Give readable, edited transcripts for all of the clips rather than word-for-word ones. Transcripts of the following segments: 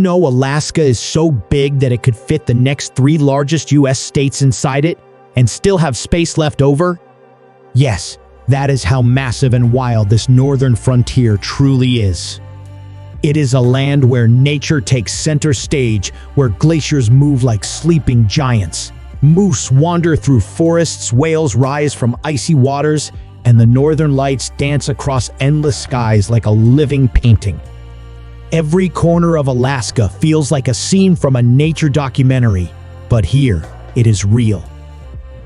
know Alaska is so big that it could fit the next 3 largest US states inside it and still have space left over? Yes, that is how massive and wild this northern frontier truly is. It is a land where nature takes center stage, where glaciers move like sleeping giants. Moose wander through forests, whales rise from icy waters, and the northern lights dance across endless skies like a living painting. Every corner of Alaska feels like a scene from a nature documentary, but here it is real.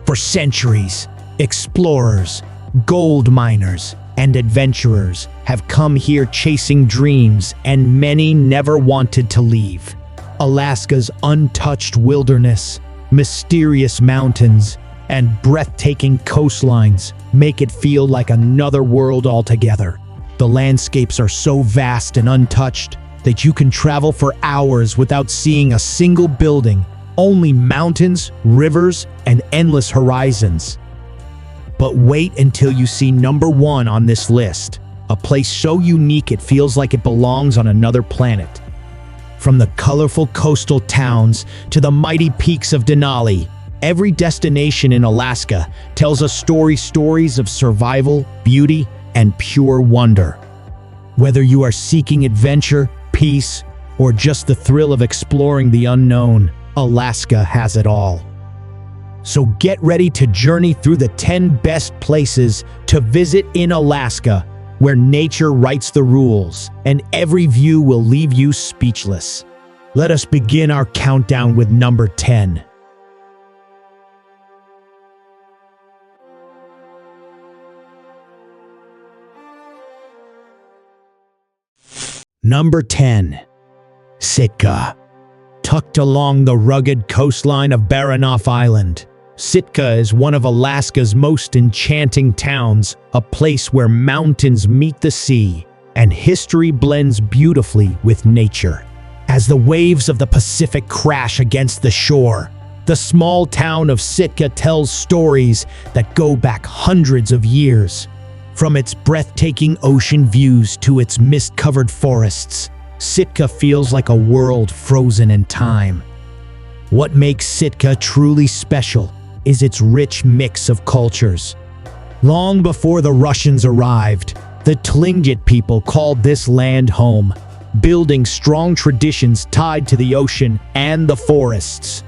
For centuries, explorers, gold miners, and adventurers have come here chasing dreams, and many never wanted to leave. Alaska's untouched wilderness, mysterious mountains, and breathtaking coastlines make it feel like another world altogether. The landscapes are so vast and untouched that you can travel for hours without seeing a single building, only mountains, rivers, and endless horizons. But wait until you see number 1 on this list, a place so unique it feels like it belongs on another planet. From the colorful coastal towns to the mighty peaks of Denali, every destination in Alaska tells us stories of survival, beauty, and pure wonder. Whether you are seeking adventure, peace, or just the thrill of exploring the unknown, Alaska has it all. So get ready to journey through the 10 best places to visit in Alaska, where nature writes the rules and every view will leave you speechless. Let us begin our countdown with number 10. Number 10. Sitka. Tucked along the rugged coastline of Baranof Island, Sitka is one of Alaska's most enchanting towns, a place where mountains meet the sea and history blends beautifully with nature. As the waves of the Pacific crash against the shore, the small town of Sitka tells stories that go back hundreds of years. From its breathtaking ocean views to its mist-covered forests, Sitka feels like a world frozen in time. What makes Sitka truly special is its rich mix of cultures. Long before the Russians arrived, the Tlingit people called this land home, building strong traditions tied to the ocean and the forests.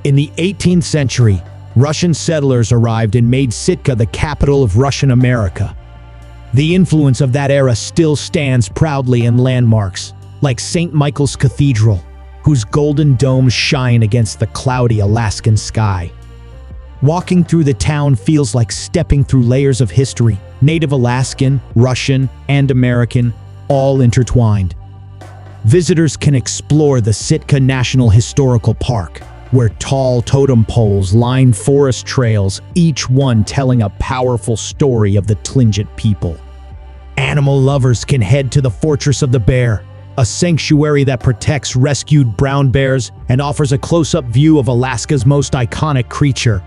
In the 18th century, Russian settlers arrived and made Sitka the capital of Russian America. The influence of that era still stands proudly in landmarks, like St. Michael's Cathedral, whose golden domes shine against the cloudy Alaskan sky. Walking through the town feels like stepping through layers of history, Native Alaskan, Russian, and American, all intertwined. Visitors can explore the Sitka National Historical Park, where tall totem poles line forest trails, each one telling a powerful story of the Tlingit people. Animal lovers can head to the Fortress of the Bear, a sanctuary that protects rescued brown bears and offers a close-up view of Alaska's most iconic creature.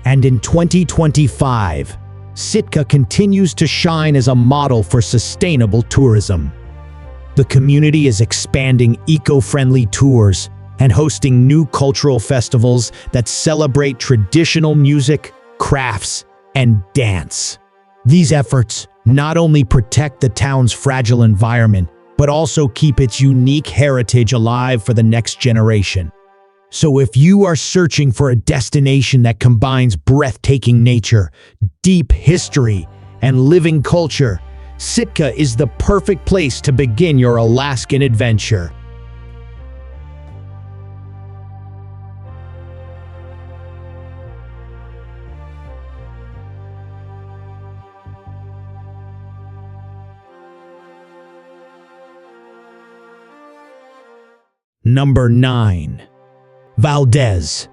And in 2025, Sitka continues to shine as a model for sustainable tourism. The community is expanding eco-friendly tours and hosting new cultural festivals that celebrate traditional music, crafts, and dance. These efforts not only protect the town's fragile environment, but also keep its unique heritage alive for the next generation. So if you are searching for a destination that combines breathtaking nature, deep history, and living culture, Sitka is the perfect place to begin your Alaskan adventure. Number 9. Valdez.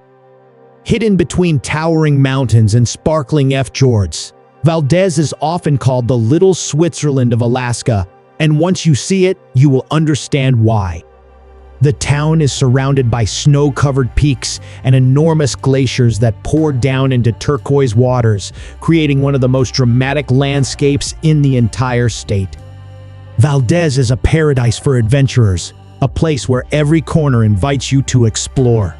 Hidden between towering mountains and sparkling fjords, Valdez is often called the Little Switzerland of Alaska, and once you see it, you will understand why. The town is surrounded by snow-covered peaks and enormous glaciers that pour down into turquoise waters, creating one of the most dramatic landscapes in the entire state. Valdez is a paradise for adventurers, a place where every corner invites you to explore.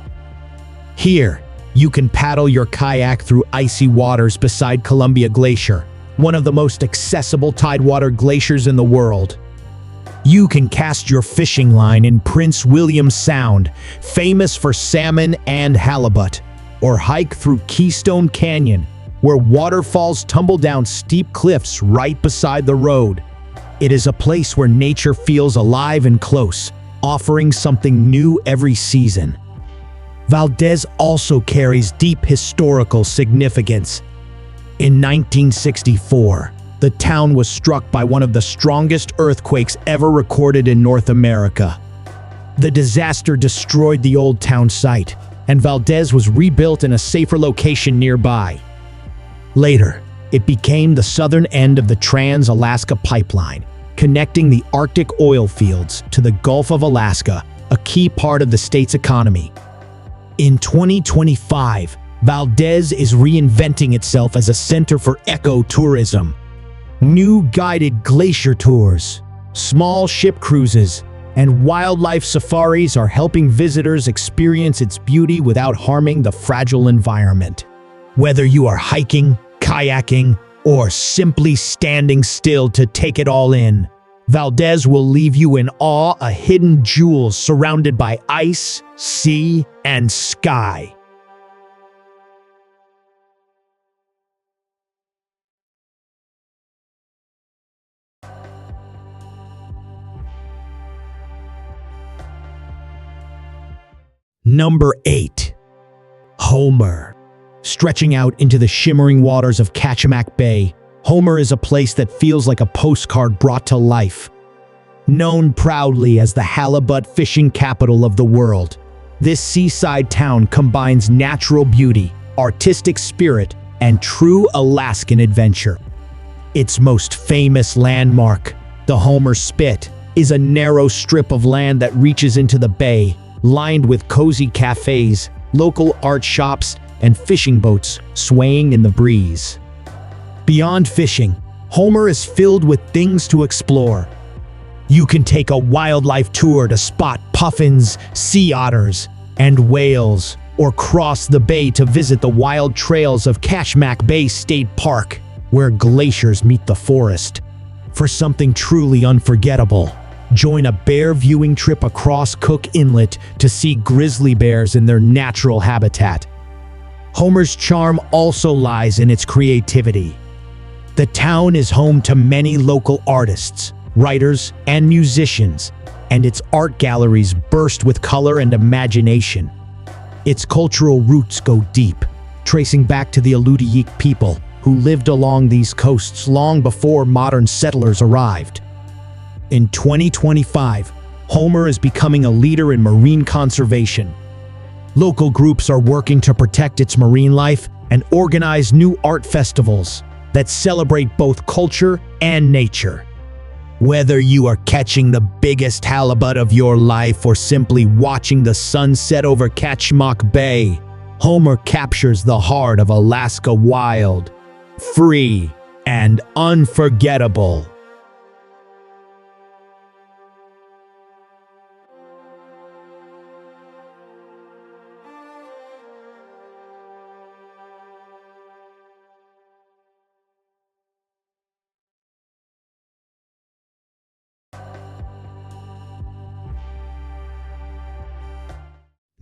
Here, you can paddle your kayak through icy waters beside Columbia Glacier, one of the most accessible tidewater glaciers in the world. You can cast your fishing line in Prince William Sound, famous for salmon and halibut, or hike through Keystone Canyon, where waterfalls tumble down steep cliffs right beside the road. It is a place where nature feels alive and close, offering something new every season. Valdez also carries deep historical significance. In 1964, the town was struck by one of the strongest earthquakes ever recorded in North America. The disaster destroyed the old town site, and Valdez was rebuilt in a safer location nearby. Later, it became the southern end of the Trans-Alaska Pipeline, connecting the Arctic oil fields to the Gulf of Alaska, a key part of the state's economy. In 2025, Valdez is reinventing itself as a center for ecotourism. New guided glacier tours, small ship cruises, and wildlife safaris are helping visitors experience its beauty without harming the fragile environment. Whether you are hiking, kayaking, or simply standing still to take it all in, Valdez will leave you in awe of hidden jewels surrounded by ice, sea, and sky. Number 8. Homer. Stretching out into the shimmering waters of Katmai Bay, Homer is a place that feels like a postcard brought to life. Known proudly as the halibut fishing capital of the world, this seaside town combines natural beauty, artistic spirit, and true Alaskan adventure. Its most famous landmark, the Homer Spit, is a narrow strip of land that reaches into the bay, lined with cozy cafes, local art shops, and fishing boats swaying in the breeze. Beyond fishing, Homer is filled with things to explore. You can take a wildlife tour to spot puffins, sea otters, and whales, or cross the bay to visit the wild trails of Katmai Bay State Park, where glaciers meet the forest. For something truly unforgettable, join a bear viewing trip across Cook Inlet to see grizzly bears in their natural habitat. Homer's charm also lies in its creativity. The town is home to many local artists, writers, and musicians, and its art galleries burst with color and imagination. Its cultural roots go deep, tracing back to the Alutiiq people who lived along these coasts long before modern settlers arrived. In 2025, Homer is becoming a leader in marine conservation. Local groups are working to protect its marine life and organize new art festivals that celebrate both culture and nature. Whether you are catching the biggest halibut of your life or simply watching the sunset over Katmai Bay, Homer captures the heart of Alaska wild, free, and unforgettable.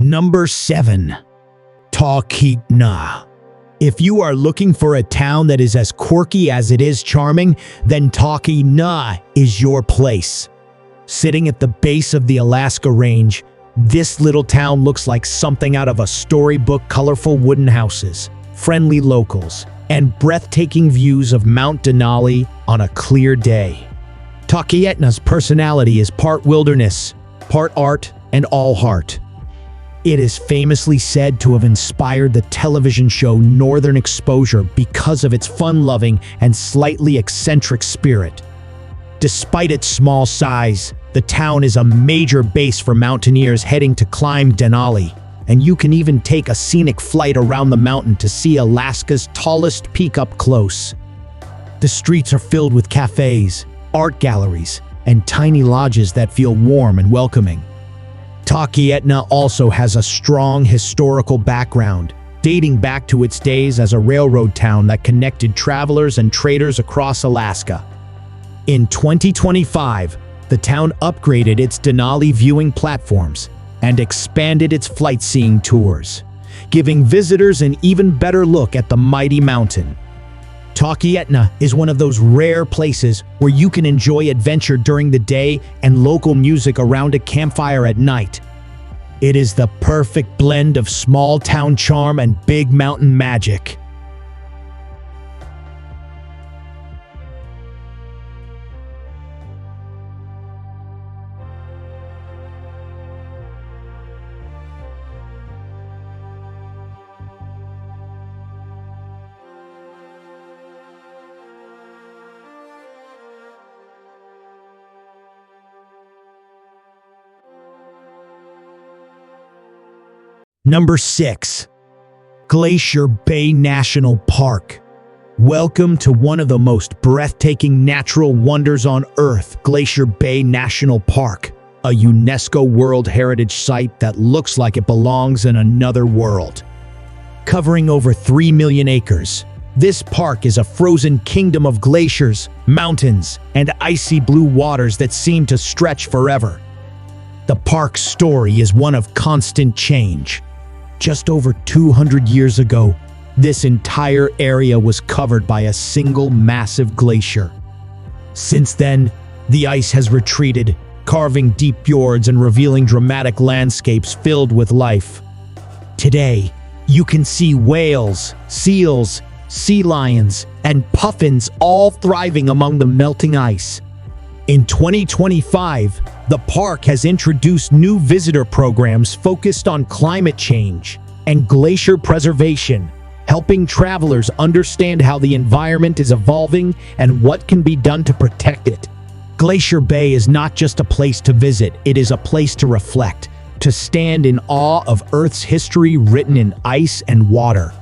Number 7. Talkeetna. If you are looking for a town that is as quirky as it is charming, then Talkeetna is your place. Sitting at the base of the Alaska Range, this little town looks like something out of a storybook. Colorful wooden houses, friendly locals, and breathtaking views of Mount Denali on a clear day. Talkeetna's personality is part wilderness, part art, and all heart. It is famously said to have inspired the television show Northern Exposure because of its fun-loving and slightly eccentric spirit. Despite its small size, the town is a major base for mountaineers heading to climb Denali, and you can even take a scenic flight around the mountain to see Alaska's tallest peak up close. The streets are filled with cafes, art galleries, and tiny lodges that feel warm and welcoming. Talkeetna also has a strong historical background, dating back to its days as a railroad town that connected travelers and traders across Alaska. In 2025, the town upgraded its Denali viewing platforms and expanded its flight-seeing tours, giving visitors an even better look at the mighty mountain. Talkeetna is one of those rare places where you can enjoy adventure during the day and local music around a campfire at night. It is the perfect blend of small-town charm and big mountain magic. Number 6. Glacier Bay National Park. Welcome to one of the most breathtaking natural wonders on Earth, Glacier Bay National Park, a UNESCO World Heritage Site that looks like it belongs in another world. Covering over 3 million acres, this park is a frozen kingdom of glaciers, mountains, and icy blue waters that seem to stretch forever. The park's story is one of constant change. Just over 200 years ago, this entire area was covered by a single massive glacier. Since then, the ice has retreated, carving deep fjords and revealing dramatic landscapes filled with life. Today, you can see whales, seals, sea lions, and puffins all thriving among the melting ice. In 2025, the park has introduced new visitor programs focused on climate change and glacier preservation, helping travelers understand how the environment is evolving and what can be done to protect it. Glacier Bay is not just a place to visit, it is a place to reflect, to stand in awe of Earth's history written in ice and water.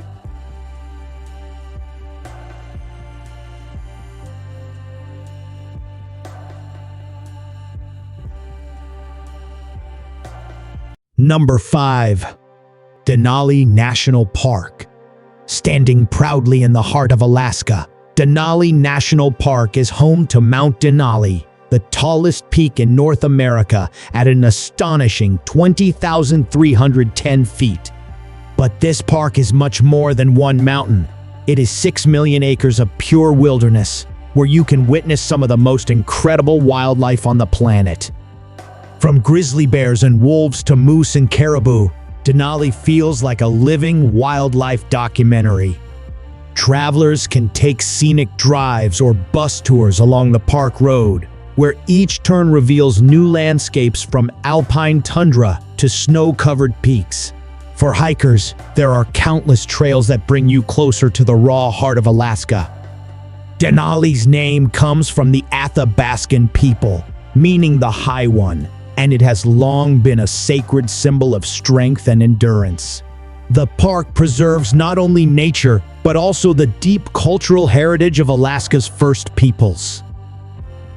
Number 5. Denali National Park. Standing proudly in the heart of Alaska, Denali National Park is home to Mount Denali, the tallest peak in North America at an astonishing 20,310 feet. But this park is much more than one mountain. It is 6 million acres of pure wilderness, where you can witness some of the most incredible wildlife on the planet. From grizzly bears and wolves to moose and caribou, Denali feels like a living wildlife documentary. Travelers can take scenic drives or bus tours along the park road, where each turn reveals new landscapes from alpine tundra to snow-covered peaks. For hikers, there are countless trails that bring you closer to the raw heart of Alaska. Denali's name comes from the Athabascan people, meaning the High One, and it has long been a sacred symbol of strength and endurance. The park preserves not only nature, but also the deep cultural heritage of Alaska's First Peoples.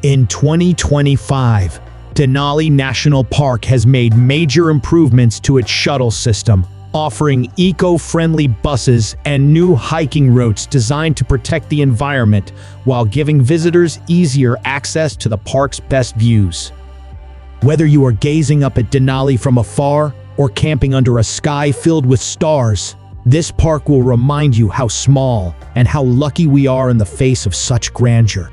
In 2025, Denali National Park has made major improvements to its shuttle system, offering eco-friendly buses and new hiking routes designed to protect the environment while giving visitors easier access to the park's best views. Whether you are gazing up at Denali from afar or camping under a sky filled with stars, this park will remind you how small and how lucky we are in the face of such grandeur.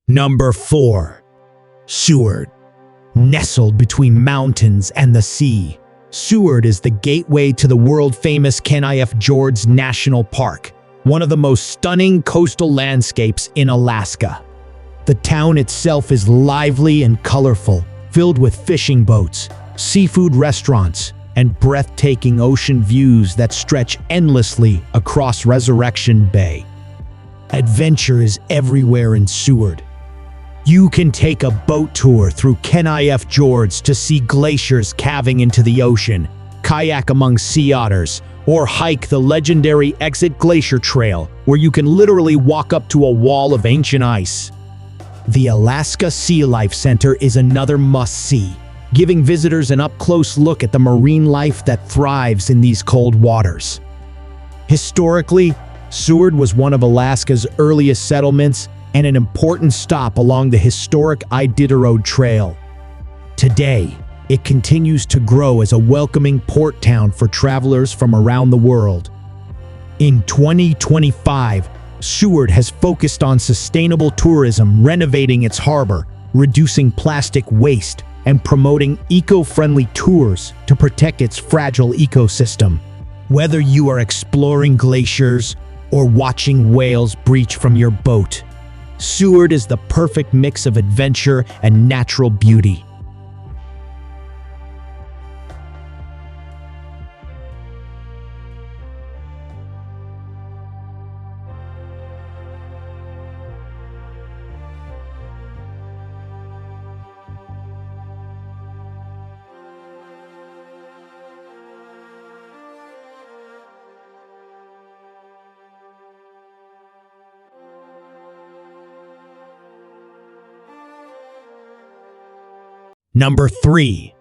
Number 4. Seward. Nestled between mountains and the sea, Seward is the gateway to the world-famous Kenai Fjords National Park, one of the most stunning coastal landscapes in Alaska. The town itself is lively and colorful, filled with fishing boats, seafood restaurants, and breathtaking ocean views that stretch endlessly across Resurrection Bay. Adventure is everywhere in Seward. You can take a boat tour through Kenai Fjords to see glaciers calving into the ocean, kayak among sea otters, or hike the legendary Exit Glacier Trail, where you can literally walk up to a wall of ancient ice. The Alaska Sea Life Center is another must-see, giving visitors an up-close look at the marine life that thrives in these cold waters. Historically, Seward was one of Alaska's earliest settlements and an important stop along the historic Iditarod Trail. Today, it continues to grow as a welcoming port town for travelers from around the world. In 2025, Seward has focused on sustainable tourism, renovating its harbor, reducing plastic waste, and promoting eco-friendly tours to protect its fragile ecosystem. Whether you are exploring glaciers or watching whales breach from your boat, Seward is the perfect mix of adventure and natural beauty. Number 3.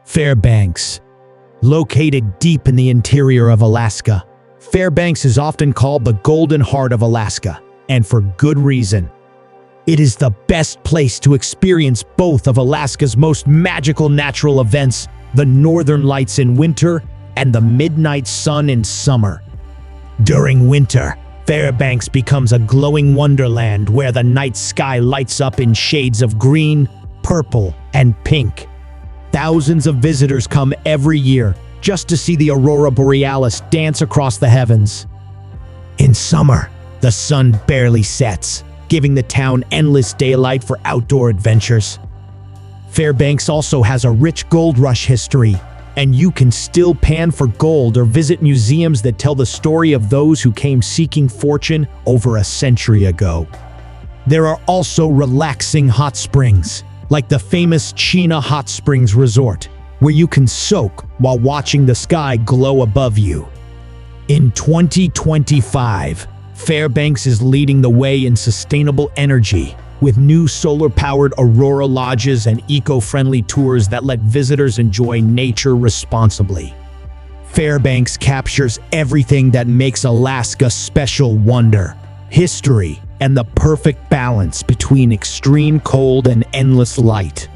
Fairbanks. Located deep in the interior of Alaska, Fairbanks is often called the Golden Heart of Alaska, and for good reason. It is the best place to experience both of Alaska's most magical natural events, the Northern Lights in winter and the midnight sun in summer. During winter, Fairbanks becomes a glowing wonderland where the night sky lights up in shades of green, purple, and pink. Thousands of visitors come every year just to see the aurora borealis dance across the heavens. In summer, the sun barely sets, giving the town endless daylight for outdoor adventures. Fairbanks also has a rich gold rush history, and you can still pan for gold or visit museums that tell the story of those who came seeking fortune over a century ago. There are also relaxing hot springs, like the famous Chena Hot Springs Resort, where you can soak while watching the sky glow above you. In 2025, Fairbanks is leading the way in sustainable energy, with new solar-powered aurora lodges and eco-friendly tours that let visitors enjoy nature responsibly. Fairbanks captures everything that makes Alaska special: wonder, history, and the perfect balance between extreme cold and endless light.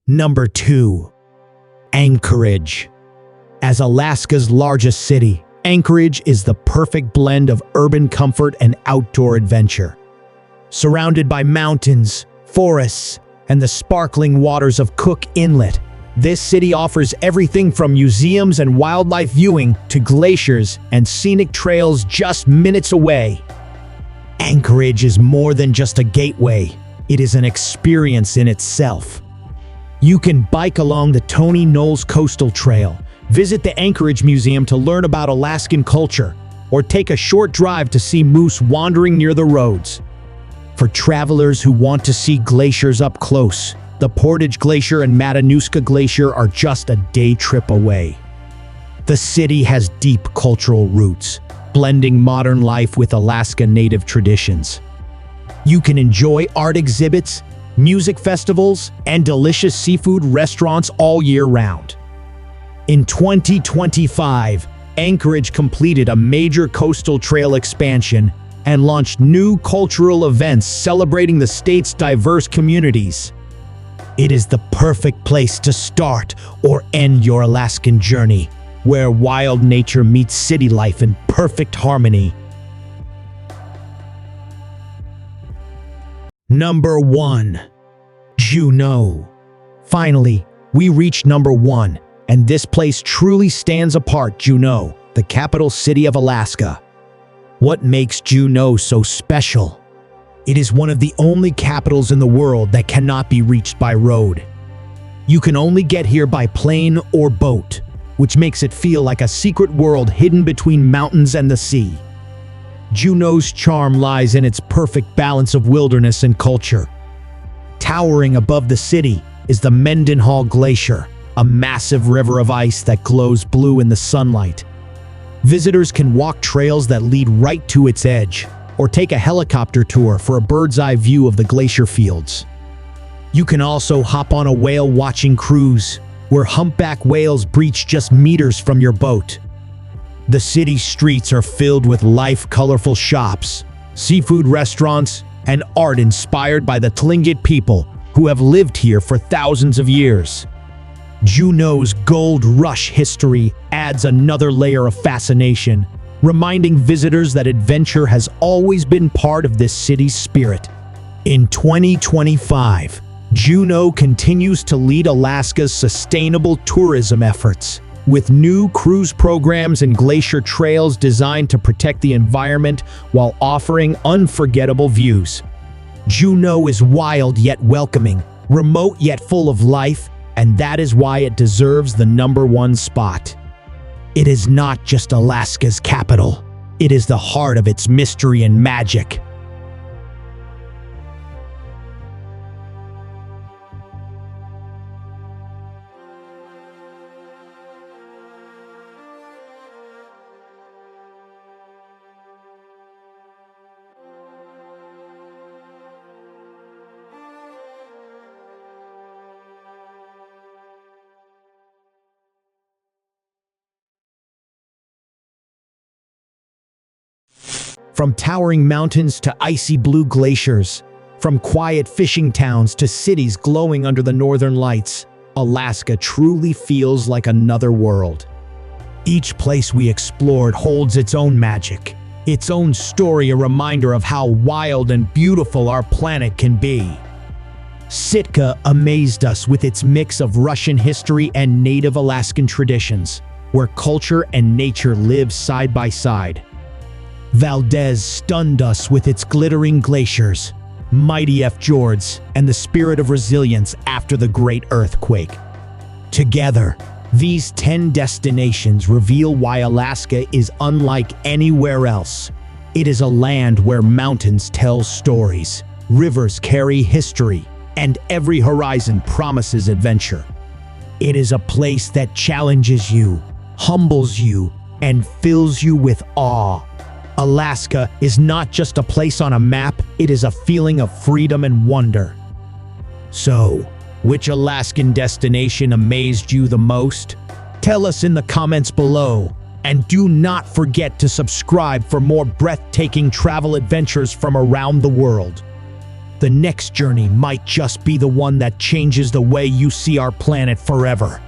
Number 2. Anchorage. As Alaska's largest city, Anchorage is the perfect blend of urban comfort and outdoor adventure. Surrounded by mountains, forests, and the sparkling waters of Cook Inlet, this city offers everything from museums and wildlife viewing to glaciers and scenic trails just minutes away. Anchorage is more than just a gateway. It is an experience in itself. You can bike along the Tony Knowles Coastal Trail, visit the Anchorage Museum to learn about Alaskan culture, or take a short drive to see moose wandering near the roads. For travelers who want to see glaciers up close, the Portage Glacier and Matanuska Glacier are just a day trip away. The city has deep cultural roots, blending modern life with Alaska native traditions. You can enjoy art exhibits, music festivals, and delicious seafood restaurants all year round. In 2025, Anchorage completed a major coastal trail expansion and launched new cultural events celebrating the state's diverse communities. It is the perfect place to start or end your Alaskan journey, where wild nature meets city life in perfect harmony. Number 1. Juneau. Finally, we reached number 1, and this place truly stands apart. Juneau, the capital city of Alaska. What makes Juneau so special? It is one of the only capitals in the world that cannot be reached by road. You can only get here by plane or boat, which makes it feel like a secret world hidden between mountains and the sea. Juneau's charm lies in its perfect balance of wilderness and culture. Towering above the city is the Mendenhall Glacier, a massive river of ice that glows blue in the sunlight. Visitors can walk trails that lead right to its edge, or take a helicopter tour for a bird's-eye view of the glacier fields. You can also hop on a whale-watching cruise, where humpback whales breach just meters from your boat. The city streets are filled with colorful shops, seafood restaurants, and art inspired by the Tlingit people who have lived here for thousands of years. Juneau's gold rush history adds another layer of fascination, reminding visitors that adventure has always been part of this city's spirit. In 2025, Juneau continues to lead Alaska's sustainable tourism efforts, with new cruise programs and glacier trails designed to protect the environment while offering unforgettable views. Juneau is wild yet welcoming, remote yet full of life, and that is why it deserves the number 1 spot. It is not just Alaska's capital, it is the heart of its mystery and magic. From towering mountains to icy blue glaciers, from quiet fishing towns to cities glowing under the northern lights, Alaska truly feels like another world. Each place we explored holds its own magic, its own story, a reminder of how wild and beautiful our planet can be. Sitka amazed us with its mix of Russian history and native Alaskan traditions, where culture and nature live side by side. Valdez stunned us with its glittering glaciers, mighty fjords, and the spirit of resilience after the Great Earthquake. Together, these 10 destinations reveal why Alaska is unlike anywhere else. It is a land where mountains tell stories, rivers carry history, and every horizon promises adventure. It is a place that challenges you, humbles you, and fills you with awe. Alaska is not just a place on a map, it is a feeling of freedom and wonder. So, which Alaskan destination amazed you the most? Tell us in the comments below, and do not forget to subscribe for more breathtaking travel adventures from around the world. The next journey might just be the one that changes the way you see our planet forever.